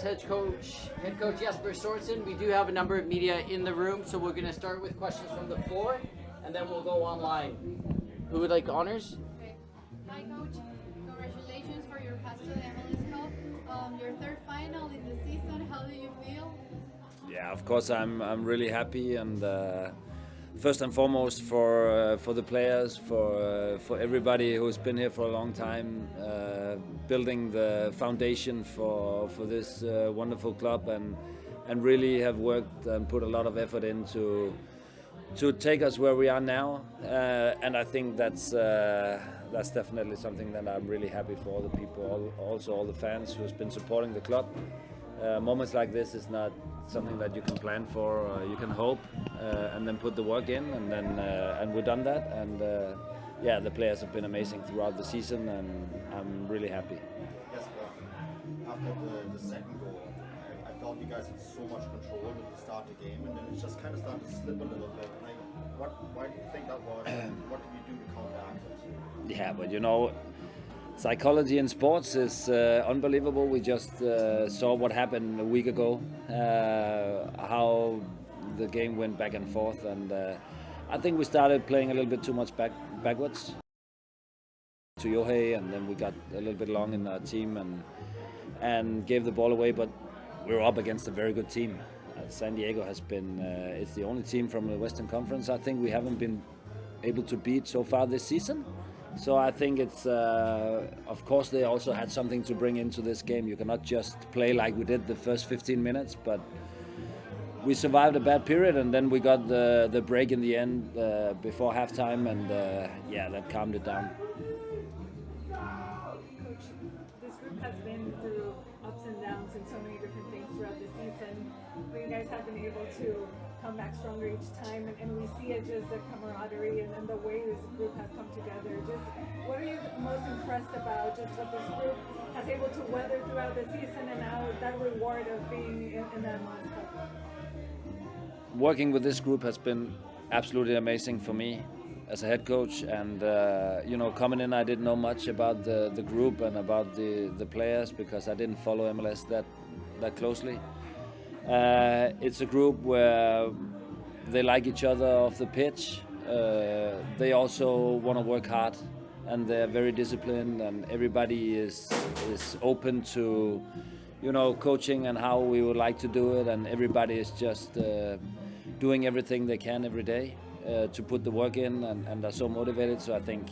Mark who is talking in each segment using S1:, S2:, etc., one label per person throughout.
S1: Whitecaps head coach Jesper Sorensen. We do have a number of media in the room, so we're going to start with questions from the floor, and then we'll go online. Who would like honors?
S2: Okay. Hi, Coach. Congratulations for your pass to the MLS Cup. Your third final in the season. How do you feel?
S3: Yeah, of course I'm really happy, and first and foremost for the players, for everybody who's been here for a long time, building the foundation for this wonderful club, and really have worked and put a lot of effort into to take us where we are now, and I think that's definitely something that I'm really happy for all the people, also all the fans who's been supporting the club. Moments like this is not something that you can plan for, or you can hope, and then put the work in, and we've done that, and yeah, the players have been amazing throughout the season, and I'm really happy.
S4: Jesper, after the second goal, I felt you guys had so much control at the start of the game, and then it just kind of started to slip a little bit. Like, why do you think that was? What did you do to counteract it?
S3: Yeah, but you know, psychology in sports is unbelievable. We just saw what happened a week ago, how the game went back and forth, and I think we started playing a little bit too much backwards to Yohei, and then we got a little bit long in our team and gave the ball away, but we were up against a very good team. San Diego has been, it's the only team from the Western Conference I think we haven't been able to beat so far this season. So I think it's, of course they also had something to bring into this game. You cannot just play like we did the first 15 minutes, but we survived a bad period, and then we got the break in the end before halftime, and yeah, that calmed it down.
S5: Coach, this group has been through ups and downs and so many different things throughout the season, but you guys have been able to come back stronger each time, and we see it just the camaraderie and the way this group has come together. Just what are you most impressed about, just what this group has able to weather throughout the season, and now that reward of being in the MLS Cup?
S3: Working with this group has been absolutely amazing for me as a head coach, and you know, coming in I didn't know much about the group and about the players because I didn't follow MLS that closely. It's a group where they like each other off the pitch. They also want to work hard, and they're very disciplined, and everybody is open to, you know, coaching and how we would like to do it, and everybody is just doing everything they can every day to put the work in, and are so motivated. So I think,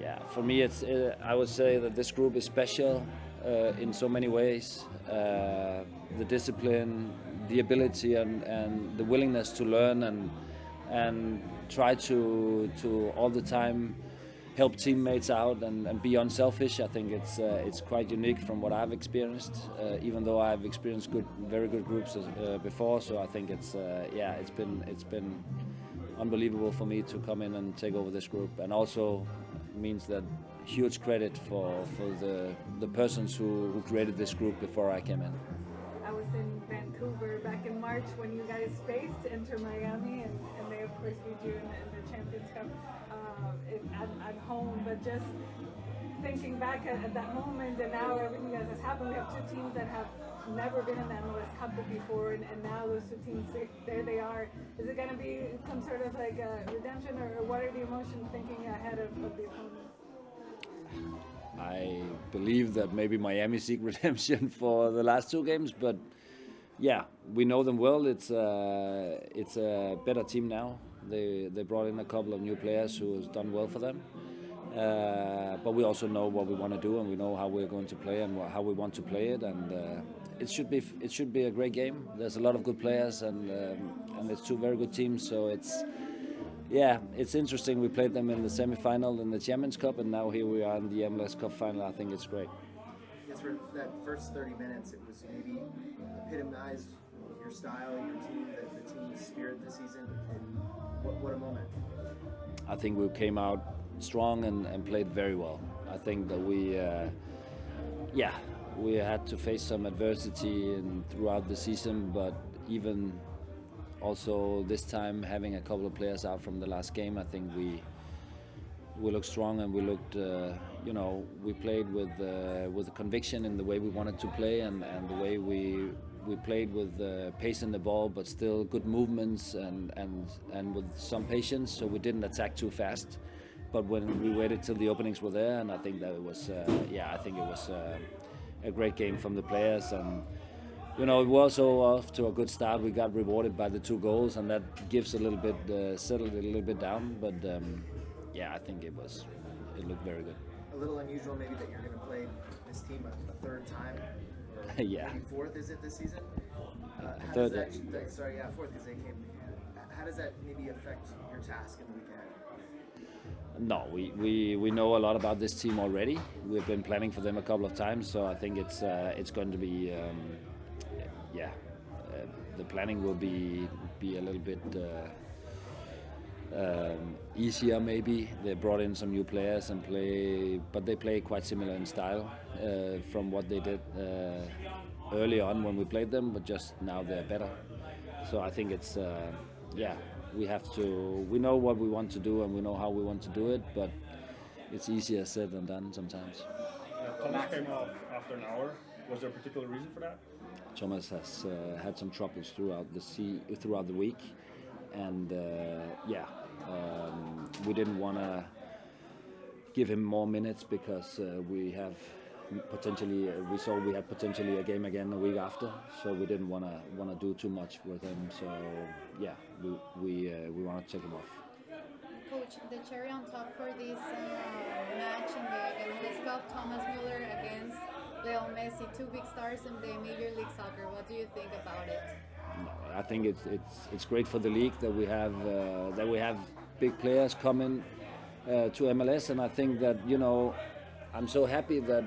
S3: yeah, for me it's I would say that this group is special in so many ways. The discipline, the ability, and the willingness to learn and try to all the time help teammates out and be unselfish. I think it's quite unique from what I've experienced, even though I've experienced very good groups before. So I think it's yeah, it's been unbelievable for me to come in and take over this group, and also means that huge credit for the persons who created this group before I came in.
S5: I was in Vancouver back in March when you guys faced Inter Miami, and they of course beat you in the Champions Cup at home. But just thinking back at that moment, and now everything that has happened, we have two teams that have never been in the MLS Cup before, and now those two teams, there they are. Is it going to be some sort of like a redemption, or what are the emotions thinking ahead of the opponents?
S3: I believe that maybe Miami seek redemption for the last two games, but yeah, we know them well. It's a better team now. They brought in a couple of new players who has done well for them. But we also know what we want to do, and we know how we're going to play and how we want to play it. And it should be a great game. There's a lot of good players, and it's two very good teams. So it's interesting. We played them in the semi-final in the Champions Cup, and now here we are in the MLS Cup final. I think it's great.
S6: Yes, for that first 30 minutes, it was maybe epitomized your style, your team, the team's spirit this season. And what a moment!
S3: I think we came out strong and played very well. I think that we had to face some adversity throughout the season, but even also this time having a couple of players out from the last game, I think We looked strong, and we looked, we played with a conviction in the way we wanted to play, and the way we played with pace in the ball, but still good movements and with some patience. So we didn't attack too fast. But when we waited till the openings were there, and I think that it was, a great game from the players, and it was also off to a good start. We got rewarded by the 2 goals, and that gives a little bit, settled it a little bit down. But I think it looked very good.
S6: A little unusual, maybe, that you're going to play this team a 3rd time.
S3: Yeah.
S6: Maybe 4th, is it this season? How
S3: Third,
S6: does that? Sorry, yeah, 4th, because they came. How does that maybe affect your task in the week ahead?
S3: No, we know a lot about this team already. We've been planning for them a couple of times, so I think it's going to be, the planning will be a little bit easier maybe. They brought in some new players but they play quite similar in style from what they did early on when we played them, but just now they're better. So I think it's, we know what we want to do and we know how we want to do it, but it's easier said than done sometimes.
S7: Thomas came off after an hour. Was there a particular reason for that?
S3: Thomas has had some troubles throughout the week, and we didn't want to give him more minutes because we had potentially a game again a week after, so we didn't want to do too much with him. So we want to take him off.
S2: Coach, the cherry on top for this match in the MLS Cup, Thomas Müller against Leo Messi, 2 big stars in the Major League Soccer. What do you think about it?
S3: No, I think it's great for the league that we have big players coming to MLS, and I think that I'm so happy that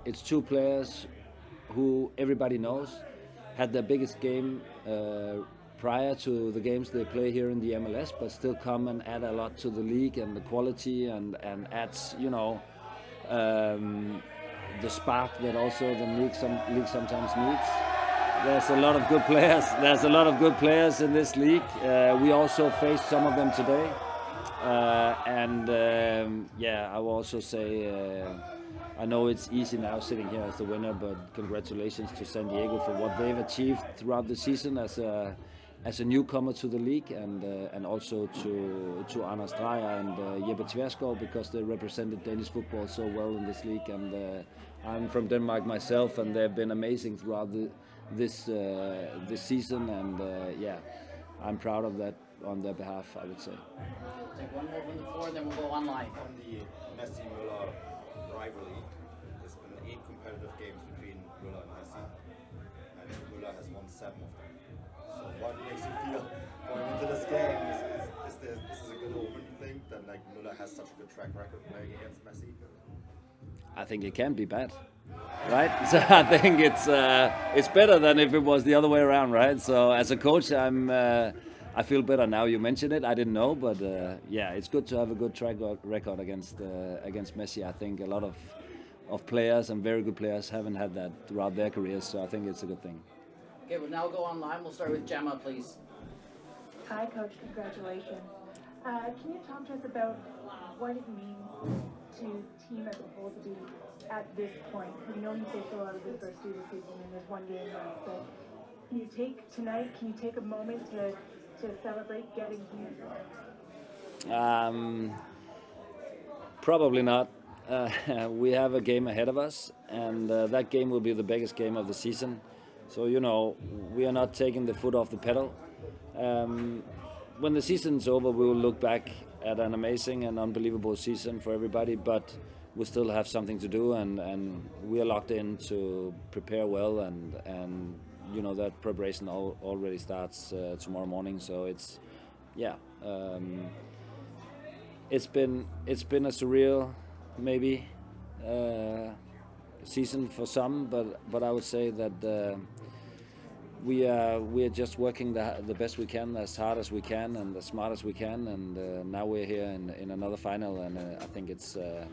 S3: it's 2 players who everybody knows had their biggest game prior to the games they play here in the MLS, but still come and add a lot to the league and the quality and adds the spark that also the league sometimes needs. There's a lot of good players. There's a lot of good players in this league. We also faced some of them today, I will also say. I know it's easy now sitting here as the winner, but congratulations to San Diego for what they've achieved throughout the season as a newcomer to the league, and also to Anders Dreyer and Jesper because they represented Danish football so well in this league. And I'm from Denmark myself, and they've been amazing throughout this season. And I'm proud of that on their behalf, I would say.
S1: We'll take one more from the floor, and then we'll go online.
S4: On the Messi-Müller rivalry, there's been 8 competitive games between Müller and Messi, and Müller has won 7 of them. So what makes you feel going into this game? Is this a good omen, you think, that Müller has such a good track record playing against Messi?
S3: I think it can be bad, right? So I think it's better than if it was the other way around, right? So as a coach, I feel better now you mention it. I didn't know, but it's good to have a good track record against Messi. I think a lot of players and very good players haven't had that throughout their careers, so I think it's a good thing.
S1: Okay, we'll now go online. We'll start with Gemma, please.
S8: Hi, Coach. Congratulations. Can you talk to us about what it means to team as a whole to be at this point? We know you faced a lot of adversity this season, and there's 1 game left, but can you take a moment to celebrate getting here?
S3: Probably not. We have a game ahead of us, and that game will be the biggest game of the season. So we are not taking the foot off the pedal. When the season's over, we will look back at an amazing and unbelievable season for everybody, but we still have something to do, and we are locked in to prepare well, and that preparation already starts tomorrow morning. So it's been a surreal maybe season for some, but I would say that we are just working the best we can, as hard as we can, and as smart as we can, and now we're here in another final, and I think it's a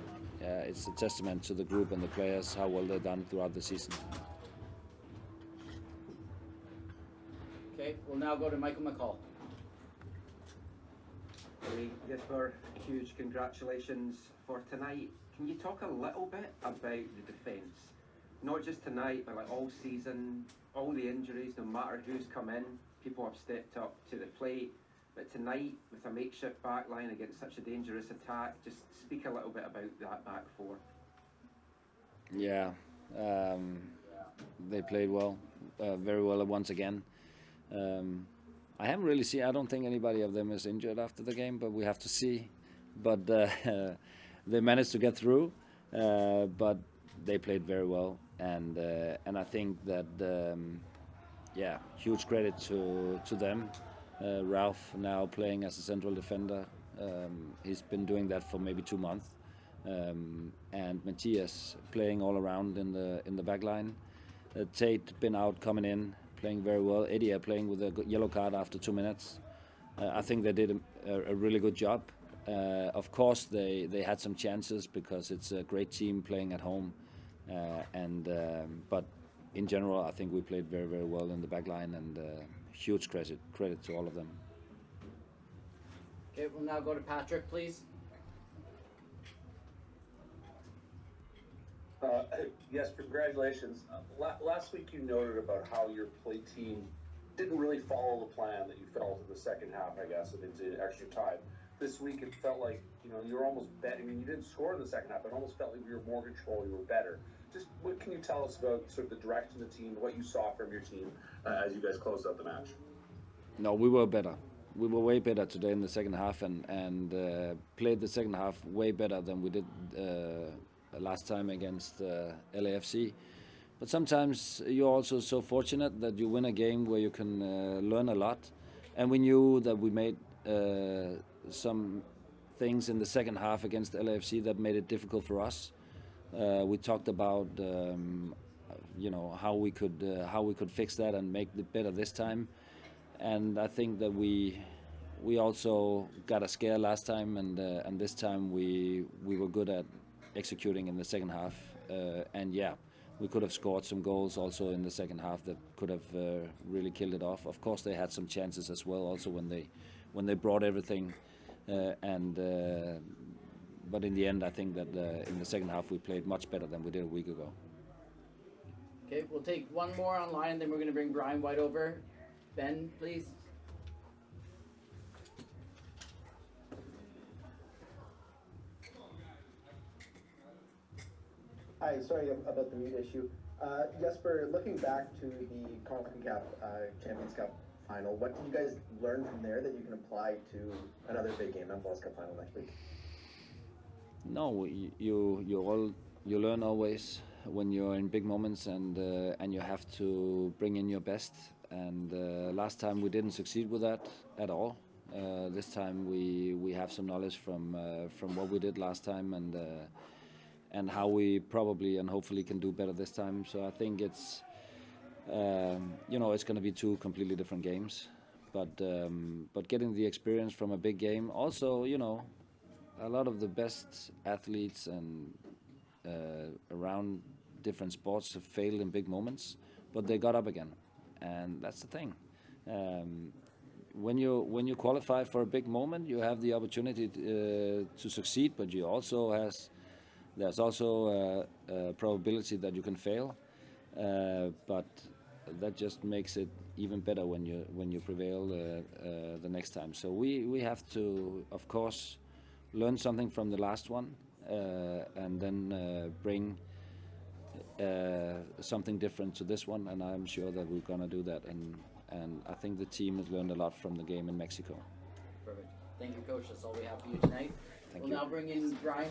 S3: testament to the group and the players how well they've done throughout the season.
S1: Okay, we'll now go to Michael McCall.
S9: Jesper, huge congratulations for tonight. Can you talk a little bit about the defence? Not just tonight, but like all season, all the injuries, no matter who's come in, people have stepped up to the plate. But tonight, with a makeshift back line against such a dangerous attack, just speak a little bit about that back four.
S3: Yeah, they played well, very well once again. I haven't really seen, I don't think anybody of them is injured after the game, but we have to see. But they managed to get through, but they played very well. And I think that, yeah, huge credit to them. Ralph now playing as a central defender. He's been doing that for maybe 2 months. And Matthias playing all around in the back line. Tate been out, coming in, playing very well. Eddie playing with a yellow card after 2 minutes. I think they did a really good job. Of course, they had some chances because it's a great team playing at home. But in general, I think we played very, very well in the back line, and huge credit to all of them.
S1: Okay, we'll now go to Patrick, please.
S10: Yes, congratulations. Last week you noted about how your play team didn't really follow the plan that you felt in the second half, I guess, and into extra time. This week it felt like, you were almost betting. I mean, you didn't score in the second half, but it almost felt like you were more control, you were better. Just what can you tell us about sort of the direction of the team, what you saw from your team as you guys closed out the match?
S3: No, we were better. We were way better today in the second half, and played the second half way better than we did last time against LAFC. But sometimes you're also so fortunate that you win a game where you can learn a lot. And we knew that we made some things in the second half against LAFC that made it difficult for us. We talked about how we could fix that and make it better this time. And I think that we also got a scare last time, and this time we were good at executing in the second half. And yeah, we could have scored some goals also in the second half that could have really killed it off. Of course, they had some chances as well, also when they brought everything. But in the end, I think that in the second half we played much better than we did a week ago.
S1: Okay, we'll take one more online, then we're going to bring Brian White over. Ben, please.
S6: Hi, sorry about the mute issue. Jesper, looking back to the CONCACAF Champions Cup final, what did you guys learn from there that you can apply to another big game, MLS Cup final next week?
S3: No, you learn always when you're in big moments, and you have to bring in your best. And last time we didn't succeed with that at all. This time we have some knowledge from what we did last time, and how we probably and hopefully can do better this time. So I think it's it's going to be 2 completely different games, but getting the experience from a big game. Also, a lot of the best athletes and around different sports have failed in big moments, but they got up again, and that's the thing. When you qualify for a big moment, you have the opportunity to succeed, but there's also a probability that you can fail, but that just makes it even better when you prevail the next time. So we have to, of course, learn something from the last one, and then bring something different to this one, and I'm sure that we're gonna do that, and I think the team has learned a lot from the game in Mexico.
S1: Perfect. Thank you, Coach. That's all we have for you tonight.
S3: Thank
S1: We'll
S3: you.
S1: now bring in Brian.